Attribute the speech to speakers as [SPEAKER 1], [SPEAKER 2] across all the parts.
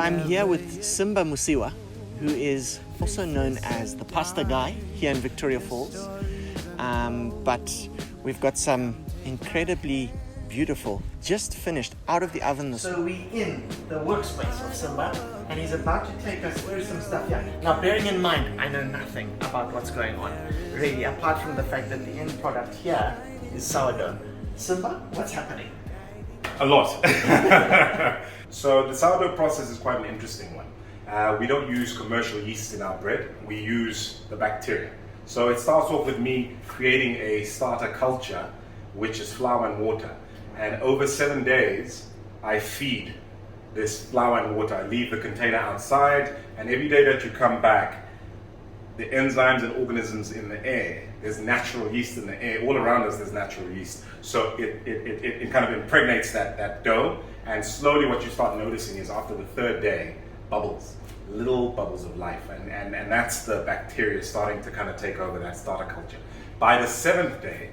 [SPEAKER 1] I'm here with Simba Musiwa, who is also known as the pasta guy here in Victoria Falls. But we've got some incredibly beautiful, just finished out of the oven. So we're in the workspace of Simba, and he's about to take us through some stuff here. Now, bearing in mind, I know nothing about what's going on, really, apart from the fact that the end product here is sourdough. Simba, what's happening?
[SPEAKER 2] A lot. So the sourdough process is quite an interesting one. We don't use commercial yeast in our bread, we use the bacteria. So it starts off with me creating a starter culture, which is flour and water. And over 7 days, I feed this flour and water. I leave the container outside, and every day that you come back, the enzymes and organisms in the air, there's natural yeast in the air. All around us, there's natural yeast. So it kind of impregnates that dough, and slowly what you start noticing is after the 3rd day, bubbles, little bubbles of life. And that's the bacteria starting to kind of take over that starter culture. By the 7th day,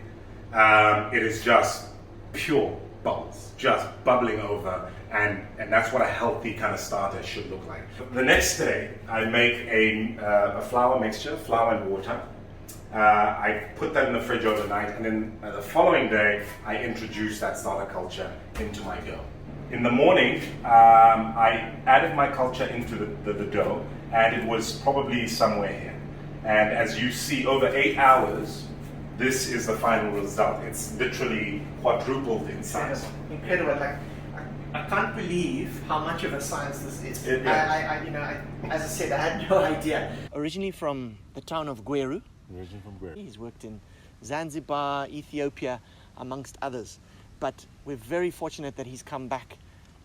[SPEAKER 2] it is just pure bubbles, just bubbling over, and that's what a healthy kind of starter should look like. The next day, I make a flour mixture, flour and water. I put that in the fridge overnight, and then the following day, I introduce that starter culture into my dough. In the morning, I added my culture into the dough, and it was probably somewhere here. And as you see, over 8 hours, this is the final result. It's literally quadrupled in size.
[SPEAKER 1] Incredible. Like, I can't believe how much of a science this is. As I said, I had no idea. Originally from the town of Gweru. He's worked in Zanzibar, Ethiopia, amongst others. But we're very fortunate that he's come back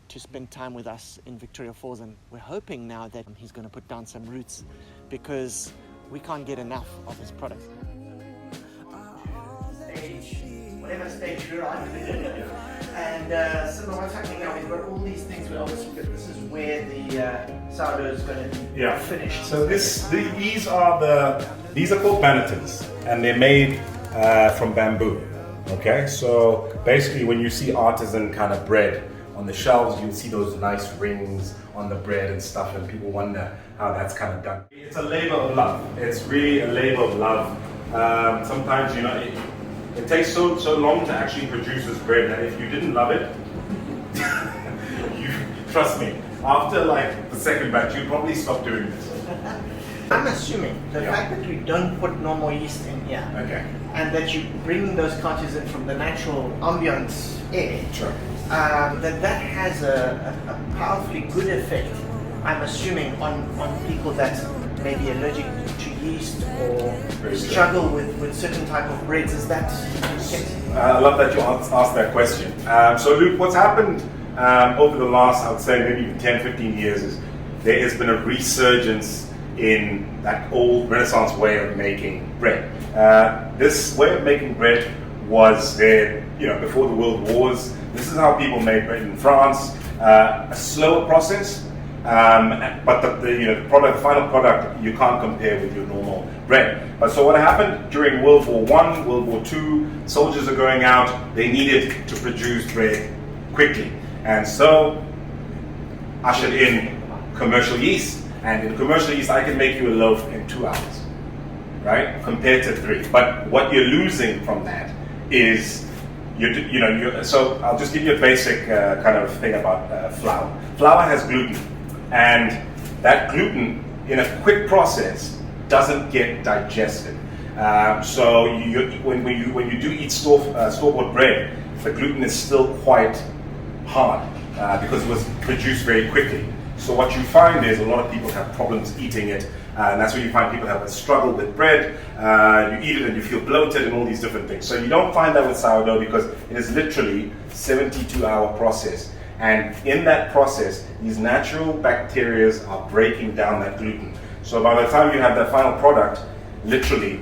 [SPEAKER 1] to spend time with us in Victoria Falls, and we're hoping now that he's going to put down some roots, because we can't get enough of his products. Whatever stage you're on. And Simba, what's happening now? We've got all these things. This is where the sourdough is going to be finished.
[SPEAKER 2] So these are called bannetons, and they're made from bamboo. Okay, so basically, when you see artisan kind of bread on the shelves, you'll see those nice rings on the bread and stuff, and people wonder how that's kind of done. It's a labor of love. It's really a labor of love. Sometimes, it takes so long to actually produce this bread that if you didn't love it, trust me, after like the 2nd batch, you'd probably stop doing this.
[SPEAKER 1] I'm assuming the fact that we don't put normal yeast in here, and that you bring those cultures in from the natural ambient air, that has a powerfully good effect, I'm assuming, on people that may be allergic to yeast or struggle with certain type of breads. Is that
[SPEAKER 2] I love that you asked that question. So Luke, what's happened over the last, I would say, maybe 10-15 years is there has been a resurgence in that old Renaissance way of making bread. This way of making bread was there, before the World Wars. This is how people made bread in France. A slower process. But the final product, you can't compare with your normal bread. But so what happened during World War I, World War II, soldiers are going out, they needed to produce bread quickly. And so ushered in commercial yeast. And in commercial yeast, I can make you a loaf in 2 hours, right? Compared to 3. But what you're losing from that is, so I'll just give you a basic kind of thing about flour. Flour has gluten. And that gluten, in a quick process, doesn't get digested. So when you do eat store-bought bread, the gluten is still quite hard because it was produced very quickly. So what you find is a lot of people have problems eating it, and that's where you find people have a struggle with bread. You eat it and you feel bloated and all these different things. So you don't find that with sourdough, because it is literally 72-hour process. And in that process, these natural bacteria are breaking down that gluten. So by the time you have that final product, literally,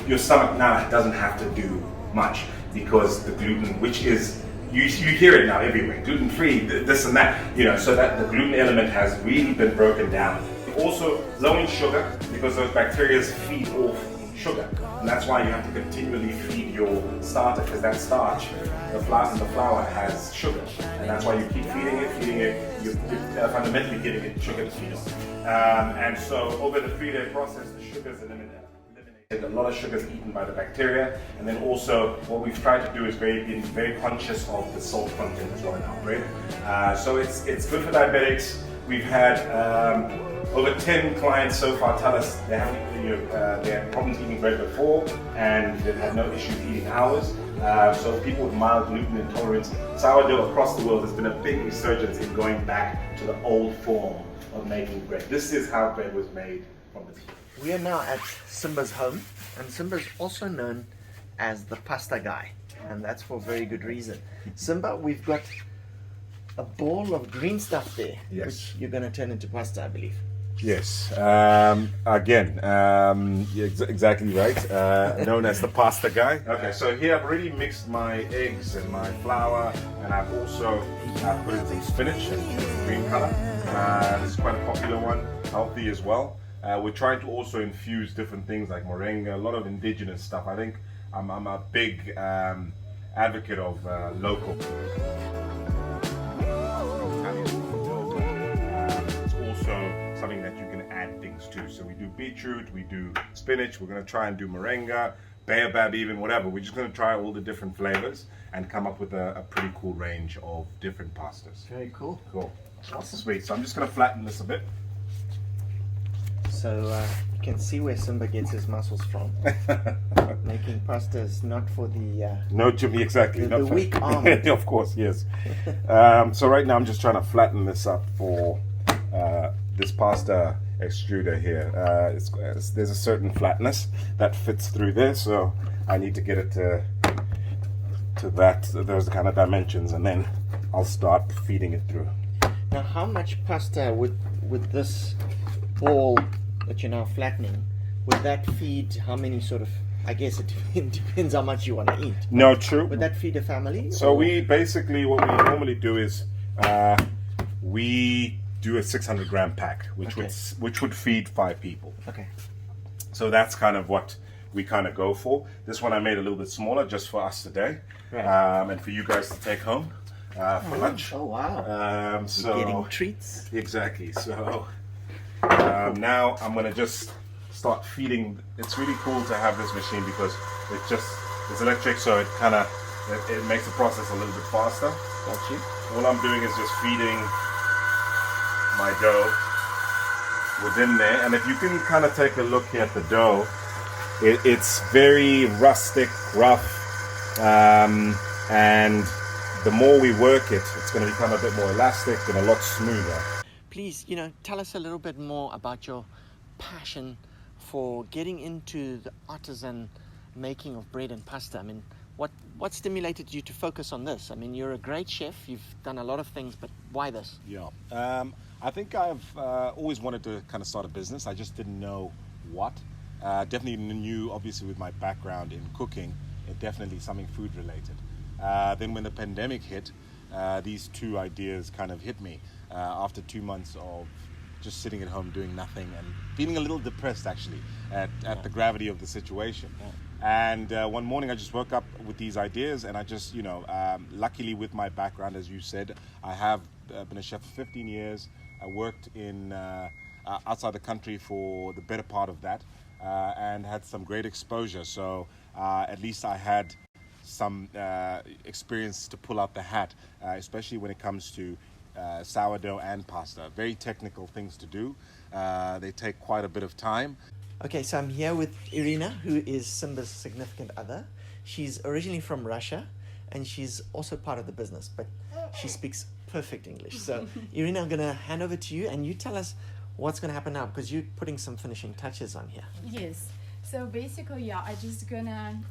[SPEAKER 2] your stomach now doesn't have to do much, because the gluten, which is, you hear it now everywhere, gluten-free, this and that, so that the gluten element has really been broken down. Also, low in sugar, because those bacteria feed off sugar. And that's why you have to continually feed your starter, because that starch, the flour has sugar. And that's why you keep feeding it, you're fundamentally giving it sugar to feed on. And so over the 3-day process, the sugar's eliminated. A lot of sugar is eaten by the bacteria, and then also what we've tried to do is being very conscious of the salt content as well in our bread. So it's good for diabetics. We've had over 10 clients so far tell us they had problems eating bread before, and they've had no issues eating ours. So people with mild gluten intolerance, sourdough across the world has been a big resurgence in going back to the old form of making bread. This is how bread was made from the beginning.
[SPEAKER 1] We are now at Simba's home, and Simba's also known as the pasta guy, and that's for very good reason. Simba, we've got a ball of green stuff there,
[SPEAKER 2] yes,
[SPEAKER 1] which you're going to turn into pasta, I believe.
[SPEAKER 2] Yes, exactly right, known as the pasta guy. Okay, so here I've already mixed my eggs and my flour, and I've also put in some spinach and green color. This is quite a popular one, healthy as well. We're trying to also infuse different things like moringa, a lot of indigenous stuff. I think I'm a big advocate of local. It's also something that you can add things to. So we do beetroot, we do spinach, we're going to try and do moringa, baobab even, whatever. We're just going to try all the different flavors and come up with a pretty cool range of different pastas.
[SPEAKER 1] Very cool.
[SPEAKER 2] Cool. Sweet. So I'm just going to flatten this a bit.
[SPEAKER 1] So you can see where Simba gets his muscles from. Making pasta is not for the
[SPEAKER 2] no, Jimmy, exactly.
[SPEAKER 1] the weak armed.
[SPEAKER 2] Of course, yes. So right now I'm just trying to flatten this up for this pasta extruder here. There's a certain flatness that fits through there, so I need to get it to those kind of dimensions, and then I'll start feeding it through.
[SPEAKER 1] Now, how much pasta would this ball that you're now flattening, would that feed how many sort of, I guess it depends how much you want to eat.
[SPEAKER 2] No, true.
[SPEAKER 1] Would that feed a family?
[SPEAKER 2] So we basically, what we normally do is we do a 600 gram pack, which would feed 5 people.
[SPEAKER 1] Okay.
[SPEAKER 2] So that's kind of what we kind of go for. This one I made a little bit smaller just for us today,
[SPEAKER 1] right.
[SPEAKER 2] And for you guys to take home for lunch.
[SPEAKER 1] Oh wow!
[SPEAKER 2] So
[SPEAKER 1] getting treats.
[SPEAKER 2] Exactly. So now I'm gonna just start feeding. It's really cool to have this machine because it's electric, so it kind of it makes the process a little bit faster.
[SPEAKER 1] Got you.
[SPEAKER 2] All I'm doing is just feeding my dough within there, and if you can kind of take a look here at the dough, it's very rustic, rough, and the more we work it, it's going to become a bit more elastic and a lot smoother.
[SPEAKER 1] Please, tell us a little bit more about your passion for getting into the artisan making of bread and pasta. I mean, what stimulated you to focus on this? I mean, you're a great chef, you've done a lot of things, but why this?
[SPEAKER 2] Yeah, I think I've always wanted to kind of start a business. I just didn't know what. Definitely knew, obviously, with my background in cooking, definitely something food related. Then when the pandemic hit, these two ideas kind of hit me after 2 months of just sitting at home doing nothing and feeling a little depressed, actually, at the gravity of the situation.
[SPEAKER 1] Yeah.
[SPEAKER 2] And one morning I just woke up with these ideas, and I just, luckily with my background, as you said, I have been a chef for 15 years. I worked in outside the country for the better part of that, and had some great exposure. So at least I had some experience to pull out the hat, especially when it comes to sourdough and pasta. Very technical things to do. They take quite a bit of time.
[SPEAKER 1] Okay, so I'm here with Irina, who is Simba's significant other. She's originally from Russia, and she's also part of the business, but she speaks perfect English. So, Irina, I'm going to hand over to you, and you tell us what's going to happen now, because you're putting some finishing touches on here.
[SPEAKER 3] Yes. So basically, I just gonna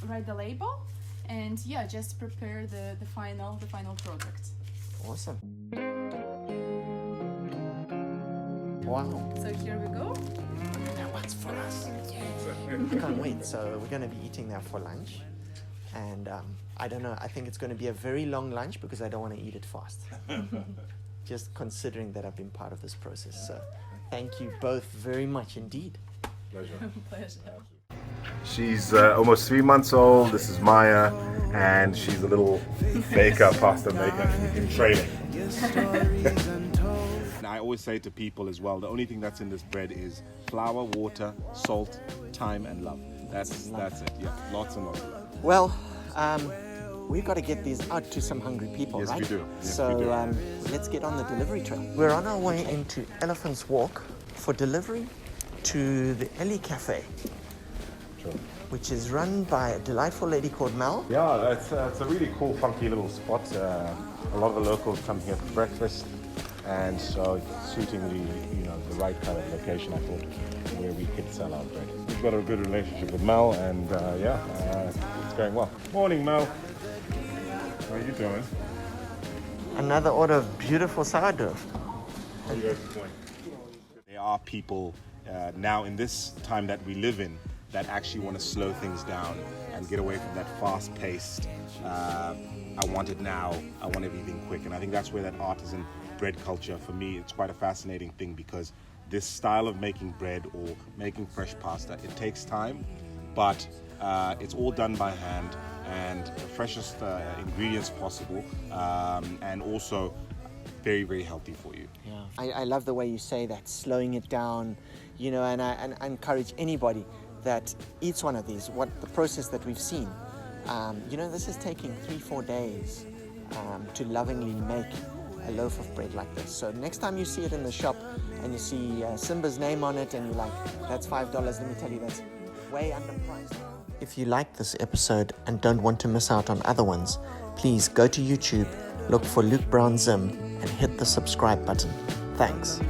[SPEAKER 3] write the label, and just prepare the final product.
[SPEAKER 1] Awesome. Wow.
[SPEAKER 3] So here we go.
[SPEAKER 1] Now what's for us? Can't wait. So we're going to be eating that for lunch, and I don't know. I think it's going to be a very long lunch because I don't want to eat it fast. Just considering that I've been part of this process. So thank you both very much indeed.
[SPEAKER 2] Pleasure.
[SPEAKER 3] Pleasure.
[SPEAKER 2] She's almost 3 months old. This is Maya, and she's a little baker, pasta maker in training. And I always say to people as well, the only thing that's in this bread is flour, water, salt, time, and love. That's it. Yeah, lots and lots of love.
[SPEAKER 1] Well, we've got to get these out to some hungry people,
[SPEAKER 2] Yes,
[SPEAKER 1] right?
[SPEAKER 2] we do. Yes,
[SPEAKER 1] so
[SPEAKER 2] we do.
[SPEAKER 1] Let's get on the delivery trail. We're on our way into Elephant's Walk for delivery to the Ellie Cafe,
[SPEAKER 2] Sure.
[SPEAKER 1] which is run by a delightful lady called Mel.
[SPEAKER 2] Yeah, it's a really cool, funky little spot. A lot of the locals come here for breakfast, and so it's suiting the right kind of location, I thought, where we could sell our bread. We've got a good relationship with Mel, and it's going well. Morning, Mel. How are you doing?
[SPEAKER 1] Another order of beautiful sourdough.
[SPEAKER 2] How are you guys doing? There are people now in this time that we live in that actually want to slow things down and get away from that fast-paced, I want it now, I want everything quick. And I think that's where that artisan bread culture, for me, it's quite a fascinating thing, because this style of making bread or making fresh pasta, it takes time, but it's all done by hand and the freshest ingredients possible, and also very, very healthy for you.
[SPEAKER 1] Yeah, I love the way you say that, slowing it down, and I encourage anybody that eats one of these, the process that we've seen. This is taking 3-4 days to lovingly make a loaf of bread like this. So next time you see it in the shop and you see Simba's name on it and you're like, that's $5, let me tell you, that's way underpriced. If you like this episode and don't want to miss out on other ones, please go to YouTube, look for Luke Brown Zim, and hit the subscribe button. Thanks.